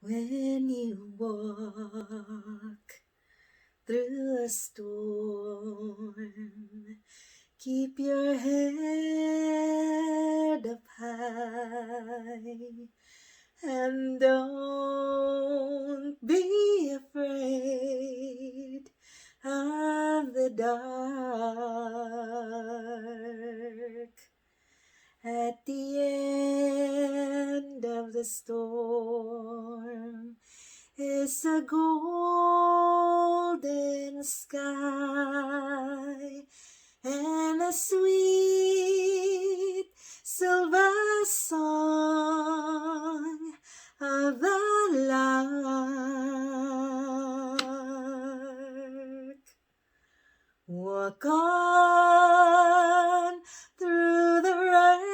When you walk through a storm, keep your head up high and don't be afraid of the dark. At the end of the storm is a golden sky and a sweet silver song of the lark. Walk on through the rain.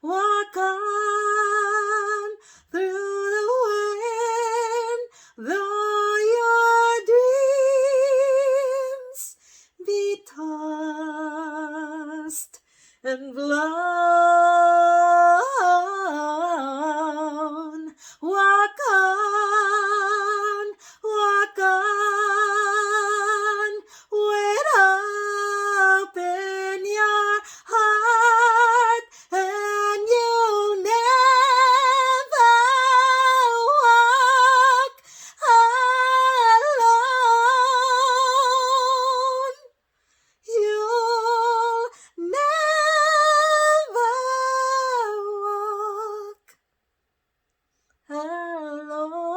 Walk on through the wind. Though your dreams be tossed and blown. Walk on, walk on, with hope in your heart, and you'll never walk alone. You'll never walk alone.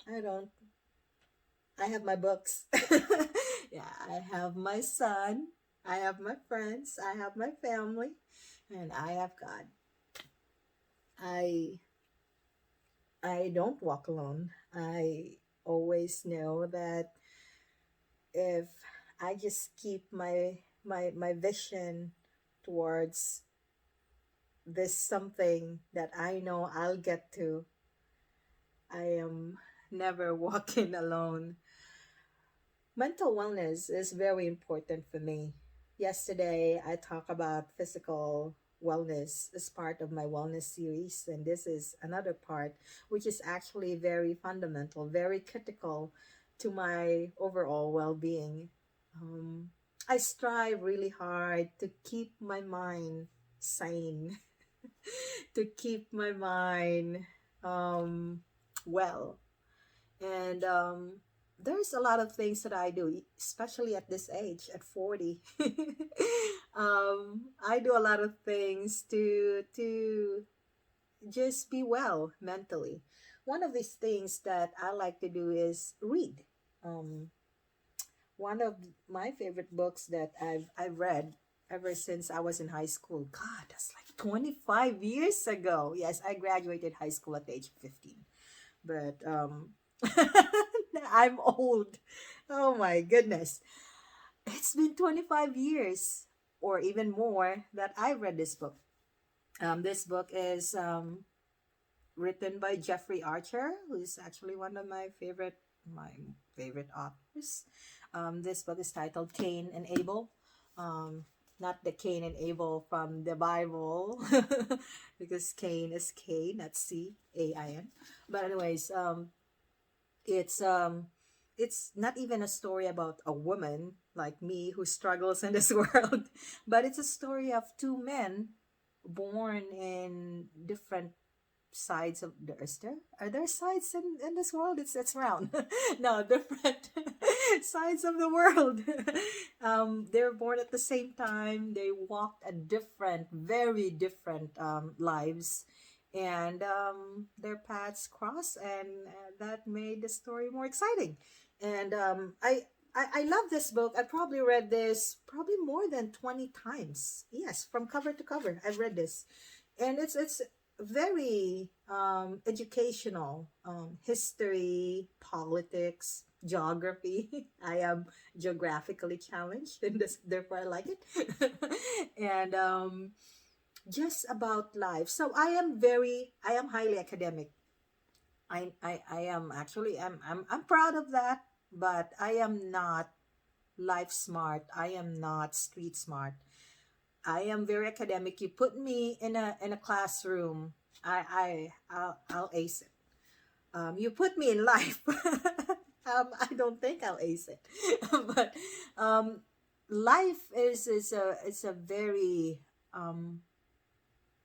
I don't. I have my books. Yeah, I have my son. I have my friends. I have my family. And I have God. I I don't walk alone. I always know that if I just keep my vision towards this something that I know I'll get to, I am never walking alone. Mental wellness is very important for me. Yesterday, I talked about physical wellness as part of my wellness series, and this is another part which is actually very fundamental, very critical to my overall well being. Um, I strive really hard to keep my mind sane, to keep my mind um, well, and there's a lot of things that I do, especially at this age, at 40. I do a lot of things to just be well mentally. One of these things that I like to do is read. Um, One of my favorite books that I've read ever since I was in high school. God, that's like 25 years ago. Yes, I graduated high school at the age of 15. But I'm old. Oh my goodness. It's been 25 years or even more that I read this book. This book is written by Jeffrey Archer, who's actually one of my favorite authors. This book is titled Cain and Abel. Not the Cain and Abel from the Bible, because Cain is K, not Cain. But anyways, it's not even a story about a woman like me who struggles in this world, but it's a story of two men born in different sides of the earth. Are there sides in this world? It's round. No, different sides of the world. They're born at the same time. They walked a different, very different lives, and their paths cross, and that made the story more exciting. And I love this book. I probably read this probably more than 20 times. Yes, from cover to cover, I've read this, and it's very educational. History, politics, geography. I am geographically challenged, and this, therefore I like it. And just about life. So I am highly academic. I am actually, I'm proud of that, but I am not life smart. I am not street smart. I am very academic. You put me in a classroom, I'll ace it. You put me in life, I don't think I'll ace it. But um, life is a very um,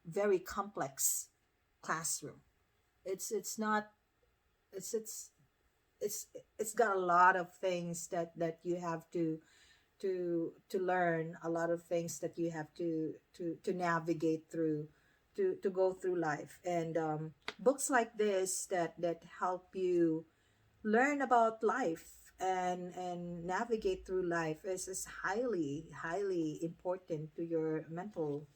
very complex classroom. It's not it's it's it's it's got a lot of things that you have to learn, a lot of things that you have to navigate through, to go through life. And books like this that help you learn about life and navigate through life is highly important to your mental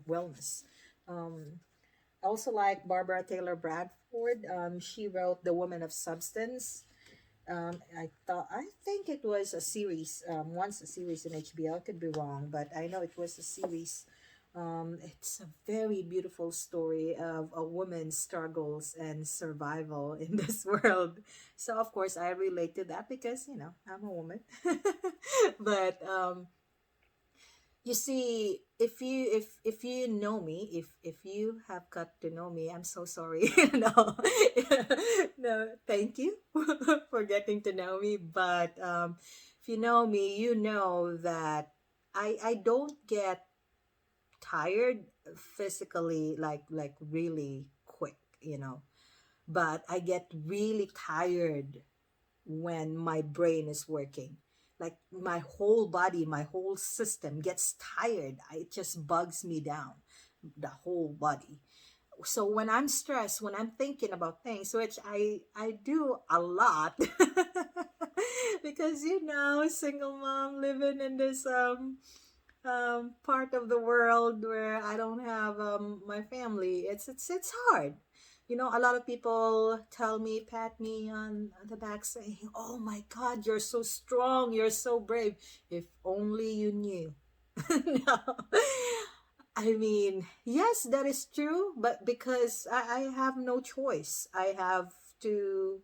wellness. I also like Barbara Taylor Bradford. She wrote The Woman of Substance. I think it was a series, once a series in HBO. I could be wrong, but I know it was a series. It's a very beautiful story of a woman's struggles and survival in this world. So of course I relate to that because I'm a woman. But you see, if you know me, if you have got to know me, I'm so sorry. No, no, thank you for getting to know me. But if you know me, you know that I don't get tired physically, like really quick, but I get really tired when my brain is working. Like my whole body, my whole system gets tired. It just bugs me down, the whole body. So when I'm stressed, when I'm thinking about things, which I do a lot, because single mom living in this part of the world where I don't have my family, it's hard. A lot of people tell me, pat me on the back, saying, "Oh my God, you're so strong, you're so brave. If only you knew." No. I mean, yes, that is true, but because I have no choice, I have to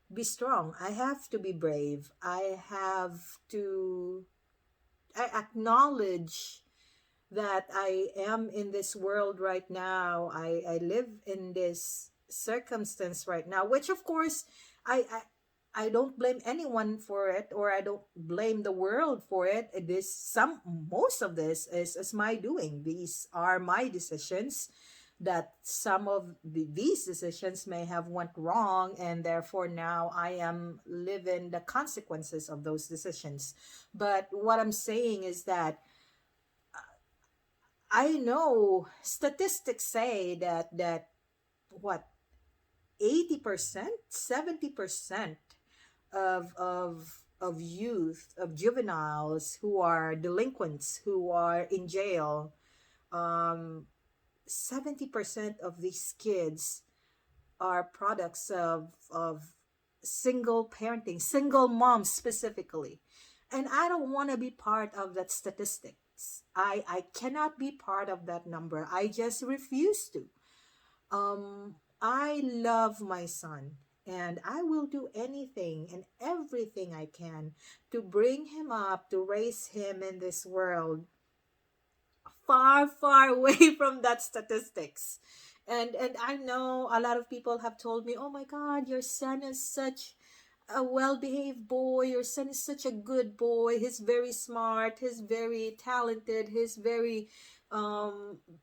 be strong. I have to be brave. I acknowledge that I am in this world right now. I live in this circumstance right now, which of course I don't blame anyone for it, or I don't blame the world for it. Most of this is my doing. These are my decisions, that some of these decisions may have went wrong, and therefore now I am living the consequences of those decisions. But what I'm saying is that I know statistics say that what, 80%, 70% of youth, of juveniles who are delinquents, who are in jail, um 70% of these kids are products of single parenting, single moms specifically. And I don't want to be part of that statistics. I cannot be part of that number. I just refuse to. I love my son, and I will do anything and everything I can to bring him up, to raise him in this world far away from that statistics. And I know a lot of people have told me, "Oh my God, your son is such a well-behaved boy. Your son is such a good boy. He's very smart. He's very talented. He's very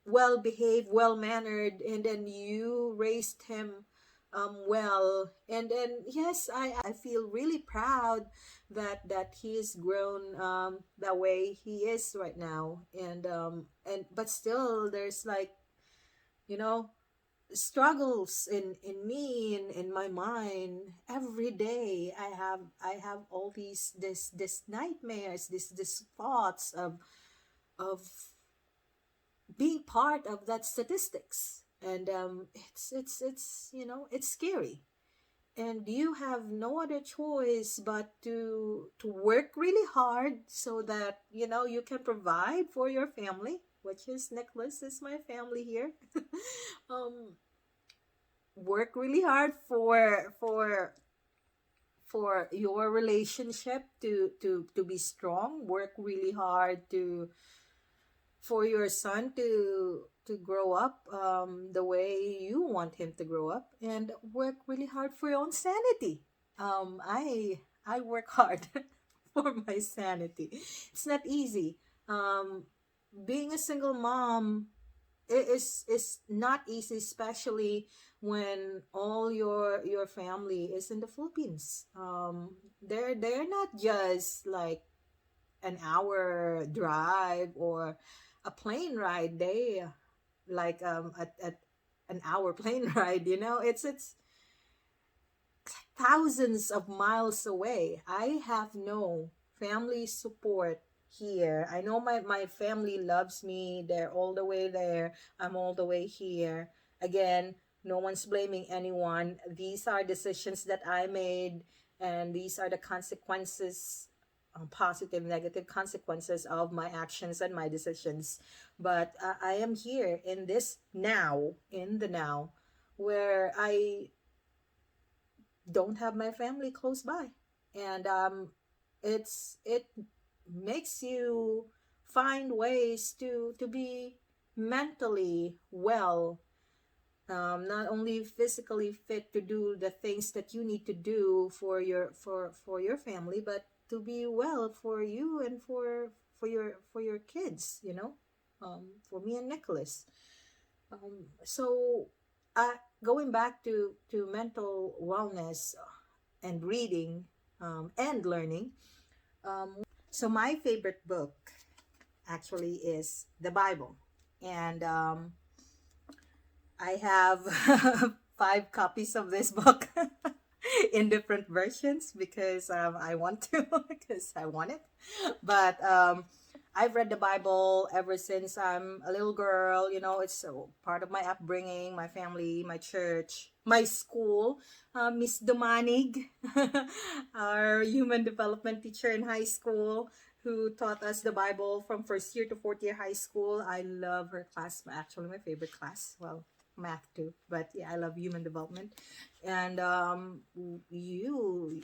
well-behaved, well-mannered, and then you raised him well." And then yes, I feel really proud that he's grown that way he is right now. And but still there's like, you know struggles in me, in my mind. Every day I have all this nightmares, this thoughts of being part of that statistics. And it's scary, and you have no other choice but to work really hard so that you can provide for your family, which is Nicholas, is my family here. um Work really hard for your relationship to be strong. Work really hard for your son to grow up the way you want him to grow up, and work really hard for your own sanity. I work hard for my sanity. It's not easy. Um, Being a single mom is not easy, especially when all your family is in the Philippines. They're not just like an hour drive or a plane ride. They like at an hour plane ride. You know, it's thousands of miles away. I have no family support here. I know my family loves me. They're all the way there. I'm all the way here. Again, no one's blaming anyone. These are decisions that I made, and these are the consequences, positive, negative consequences of my actions and my decisions. But I am here in this now, in the now, where I don't have my family close by, and it makes you find ways to be mentally well, not only physically fit to do the things that you need to do for your family, but to be well for you and for your kids, you know, for me and Nicholas. So, going back to mental wellness and reading, and learning. So, my favorite book actually is the Bible, and I have 5 copies of this book in different versions because I want to, because I want it. But I've read the Bible ever since I'm a little girl. You know, it's part of my upbringing, my family, my church, my school. Miss Domanig, our human development teacher in high school, who taught us the Bible from first year to fourth year high school. I love her class. Actually, my favorite class. Well, math too, but yeah, I love human development. And you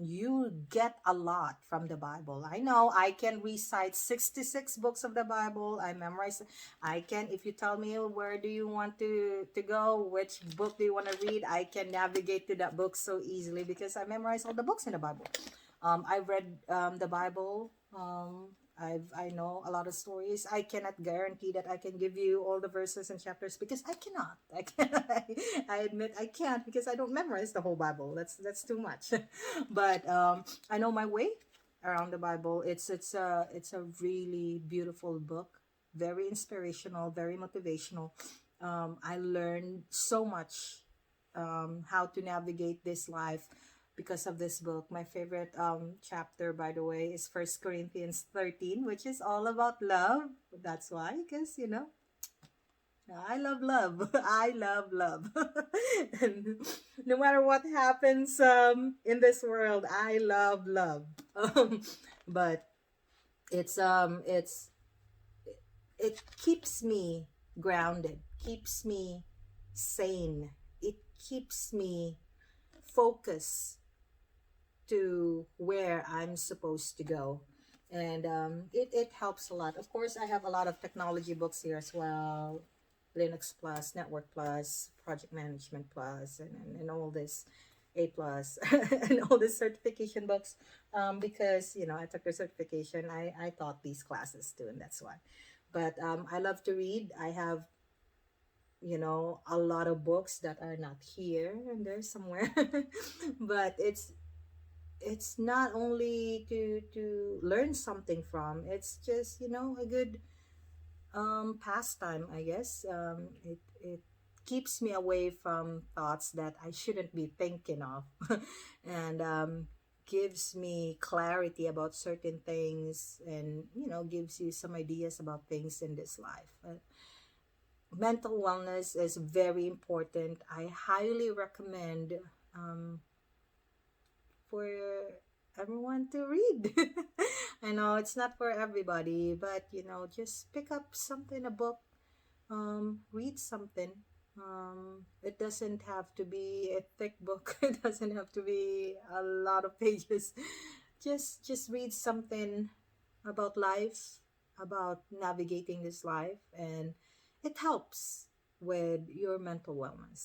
you get a lot from the Bible. I know I can recite 66 books of the Bible. I memorize. I can, if you tell me where do you want to go, which book do you want to read, I can navigate to that book so easily because I memorize all the books in the Bible. I've read the Bible. I know a lot of stories. I cannot guarantee that I can give you all the verses and chapters because I cannot. I can I admit I can't because I don't memorize the whole Bible. That's too much. But I know my way around the Bible. It's a really beautiful book, very inspirational, very motivational. I learned so much how to navigate this life because of this book. My favorite chapter, by the way, is First Corinthians 13, which is all about love. That's why, because you know, I love love. I love love. And no matter what happens in this world, I love love. Um, but it's it keeps me grounded, keeps me sane. It keeps me focused to where I'm supposed to go. And it helps a lot. Of course, I have a lot of technology books here as well. Linux Plus, Network Plus, Project Management Plus, and all this A Plus, and all the certification books. Because, you know, I took the certification. I taught these classes too, and that's why. But I love to read. I have, you know, a lot of books that are not here and they're somewhere. But it's not only to learn something from, it's just, you know, a good pastime, I guess. It keeps me away from thoughts that I shouldn't be thinking of. And gives me clarity about certain things, and you know, gives you some ideas about things in this life. Mental wellness is very important. I highly recommend um, for everyone to read. I know it's not for everybody, but you know, just pick up something, a book, read something. It doesn't have to be a thick book. It doesn't have to be a lot of pages. Just read something about life, about navigating this life, and it helps with your mental wellness.